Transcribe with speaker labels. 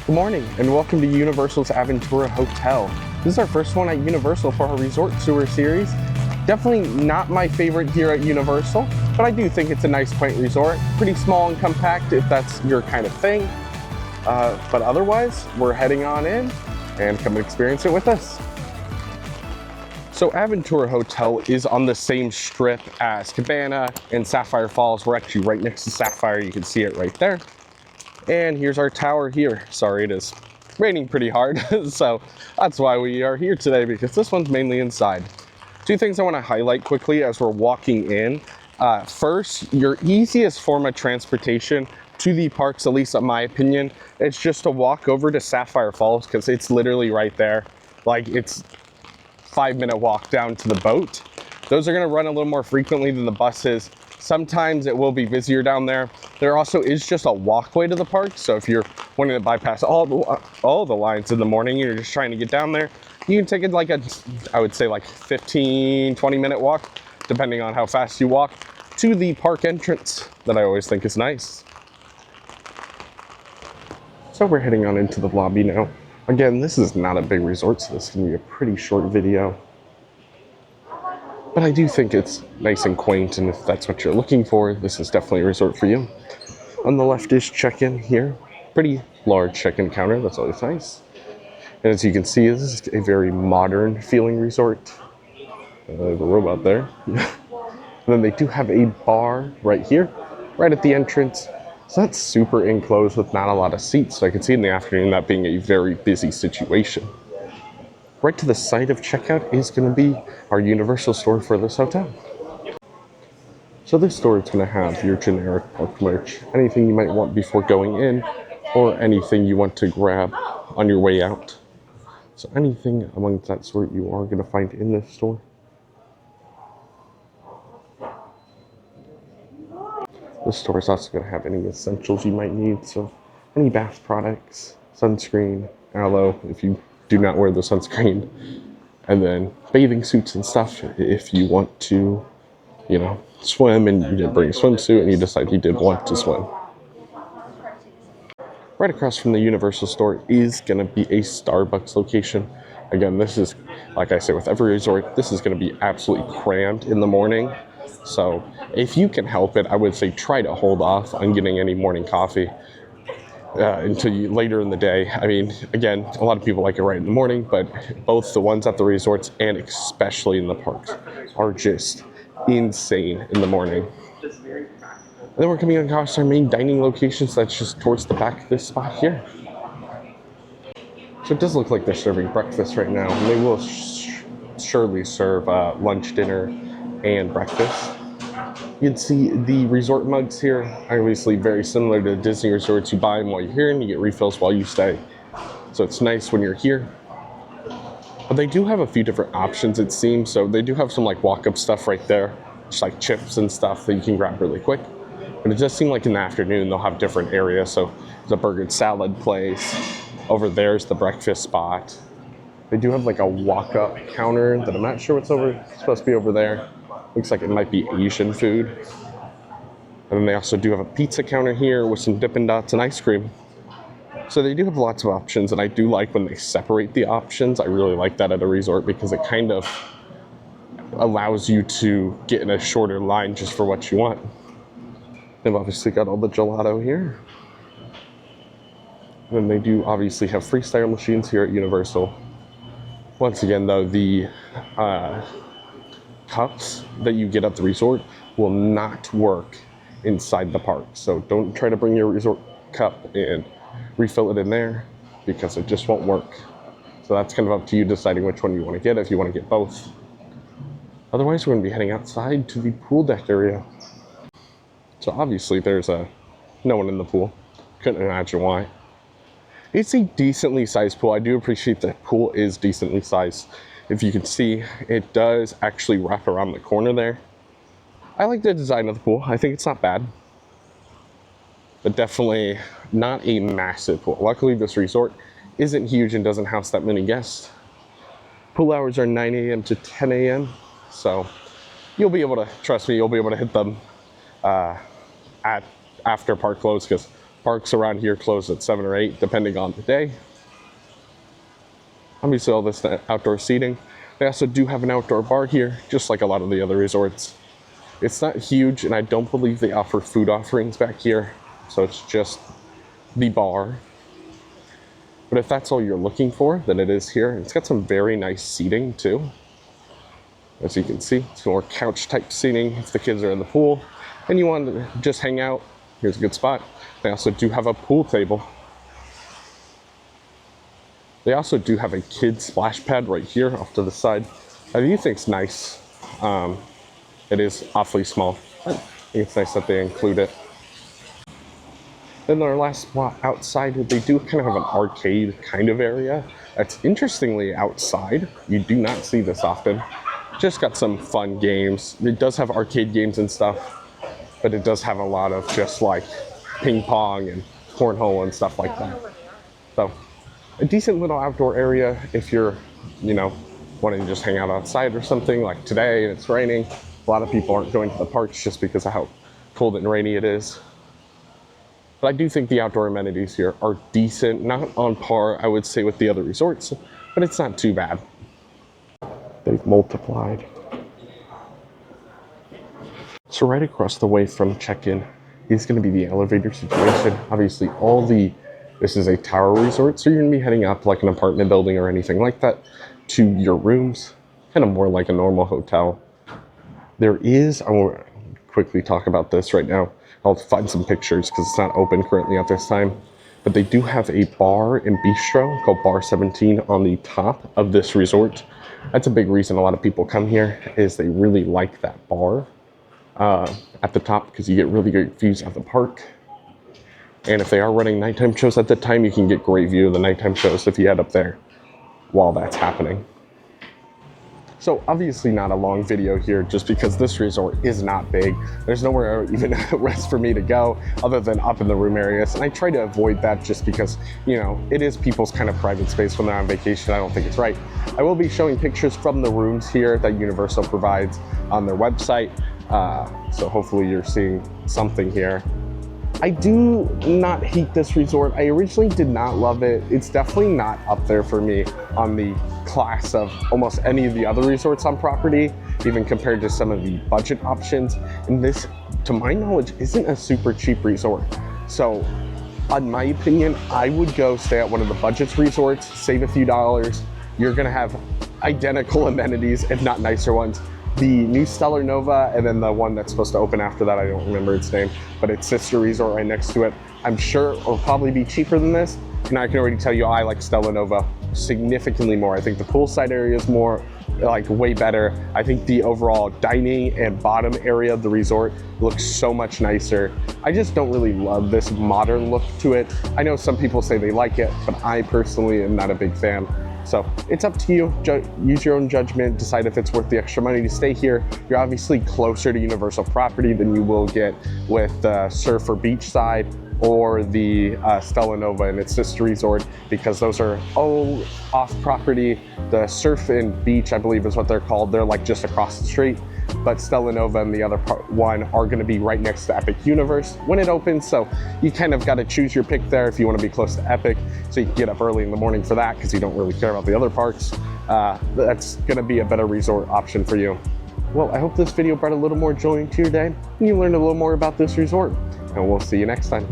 Speaker 1: Good morning and welcome to Universal's Aventura Hotel. This is our first one at Universal for our resort tour series. Definitely not my favorite here at Universal, but I do think it's a nice quaint resort. Pretty small and compact if that's your kind of thing. But otherwise, we're heading on in and come experience it with us. So Aventura Hotel is on the same strip as Cabana and Sapphire Falls. We're actually right next to Sapphire. You can see it right there. And here's our tower here. Sorry, it is raining pretty hard. So that's why we are here today, because this one's mainly inside. Two things I want to highlight quickly as we're walking in. First, your easiest form of transportation to the parks, at least in my opinion, it's just to walk over to Sapphire Falls because it's literally right there. Like, it's 5-minute walk down to the boat. Those are going to run a little more frequently than the buses. Sometimes it will be busier down there. There also is just a walkway to the park. So if you're wanting to bypass all the lines in the morning, you're just trying to get down there, you can take it like I would say like 15-20 minute walk, depending on how fast you walk, to the park entrance that I always think is nice. So we're heading on into the lobby now. Again, this is not a big resort, so this is gonna be a pretty short video. But I do think it's nice and quaint, and if that's what you're looking for, this is definitely a resort for you. On the left is check-in here. Pretty large check-in counter, that's always nice. And as you can see, this is a very modern feeling resort. There's a robot there. And then they do have a bar right here, right at the entrance. So that's super enclosed with not a lot of seats. So I can see in the afternoon that being a very busy situation. Right to the side of checkout is going to be our Universal store for this hotel. So this store is going to have your generic park merch, anything you might want before going in, or anything you want to grab on your way out. So anything among that sort you are going to find in this store. This store is also going to have any essentials you might need, so any bath products, sunscreen, aloe if you do not wear the sunscreen, and then bathing suits and stuff if you want to, you know, swim and you didn't bring a swimsuit and you decide you did want to swim. Right across from the Universal store is going to be a Starbucks location. Again, this is, like I say, with every resort, this is going to be absolutely crammed in the morning. So if you can help it, I would say try to hold off on getting any morning coffee until later in the day. I mean, again, a lot of people like it right in the morning, but both the ones at the resorts and especially in the parks are just insane in the morning. And then we're coming across our main dining locations. That's just towards the back of this spot here. So it does look like they're serving breakfast right now, and they will surely serve lunch, dinner, and breakfast. You can see the resort mugs here, obviously very similar to Disney resorts. You buy them while you're here and you get refills while you stay. So it's nice when you're here. But they do have a few different options, it seems. So they do have some like walk-up stuff right there, just like chips and stuff that you can grab really quick. But it does seem like in the afternoon they'll have different areas. So there's a burger and salad place. Over there's the breakfast spot. They do have like a walk-up counter that I'm not sure what's supposed to be over there. Looks like it might be Asian food. And then they also do have a pizza counter here with some Dippin' Dots and ice cream. So they do have lots of options, and I do like when they separate the options. I really like that at a resort because it kind of allows you to get in a shorter line just for what you want. They've obviously got all the gelato here. And then they do obviously have freestyle machines here at Universal. Once again, though, the cups that you get at the resort will not work inside the park. So don't try to bring your resort cup and refill it in there because it just won't work. So that's kind of up to you deciding which one you want to get, if you want to get both. Otherwise, we're going to be heading outside to the pool deck area. So obviously there's no one in the pool. Couldn't imagine why. It's a decently sized pool. I do appreciate the pool is decently sized. If you can see, it does actually wrap around the corner there. I like the design of the pool. I think it's not bad. But definitely not a massive pool. Luckily, this resort isn't huge and doesn't house that many guests. Pool hours are 9 a.m. to 10 a.m. So you'll be able to, trust me, you'll be able to hit them after park close because parks around here close at 7 or 8, depending on the day. Obviously, all this outdoor seating. They also do have an outdoor bar here, just like a lot of the other resorts. It's not huge, and I don't believe they offer food offerings back here, so it's just the bar. But if that's all you're looking for, then it is here. It's got some very nice seating too. As you can see, it's more couch type seating if the kids are in the pool and you want to just hang out. Here's a good spot. They also do have a pool table. They also do have a kid splash pad right here off to the side. I do think it's nice. It is awfully small. I think it's nice that they include it. Then our last spot outside, they do kind of have an arcade kind of area. That's interestingly outside. You do not see this often. Just got some fun games. It does have arcade games and stuff, but it does have a lot of just like ping pong and cornhole and stuff like that. So a decent little outdoor area if you're, wanting to just hang out outside or something like today and it's raining. A lot of people aren't going to the parks just because of how cold and rainy it is. But I do think the outdoor amenities here are decent, not on par, I would say, with the other resorts, but it's not too bad. They've multiplied. So right across the way from check-in is going to be the elevator situation. Obviously, this is a tower resort, so you're going to be heading up like an apartment building or anything like that to your rooms, kind of more like a normal hotel. I won't quickly talk about this right now. I'll find some pictures because it's not open currently at this time. But they do have a bar and bistro called Bar 17 on the top of this resort. That's a big reason a lot of people come here, is they really like that bar at the top because you get really great views of the park. And if they are running nighttime shows at the time, you can get great view of the nighttime shows if you head up there while that's happening. So obviously not a long video here just because this resort is not big. There's nowhere even rest for me to go other than up in the room areas. And I try to avoid that just because, it is people's kind of private space when they're on vacation. I don't think it's right. I will be showing pictures from the rooms here that Universal provides on their website. So hopefully you're seeing something here. I do not hate this resort. I originally did not love it. It's definitely not up there for me on the class of almost any of the other resorts on property, even compared to some of the budget options. And this, to my knowledge, isn't a super cheap resort. So, in my opinion, I would go stay at one of the budget resorts, save a few dollars. You're gonna have identical amenities, if not nicer ones. The new Stellar Nova, and then the one that's supposed to open after that, I don't remember its name, but its sister resort right next to it, I'm sure will probably be cheaper than this. And I can already tell you I like Stellar Nova significantly more. I think the poolside area is more, way better. I think the overall dining and bottom area of the resort looks so much nicer. I just don't really love this modern look to it. I know some people say they like it, but I personally am not a big fan. So it's up to you. Use your own judgment, decide if it's worth the extra money to stay here. You're obviously closer to Universal property than you will get with Surf or Beachside or the Stellar Nova and its sister resort, because those are all off property. The Surf and Beach, I believe is what they're called. They're like just across the street. But Stellar Nova and the other one are going to be right next to Epic Universe when it opens. So you kind of got to choose your pick there if you want to be close to Epic. So you can get up early in the morning for that because you don't really care about the other parks. That's going to be a better resort option for you. Well, I hope this video brought a little more joy into your day and you learned a little more about this resort. And we'll see you next time.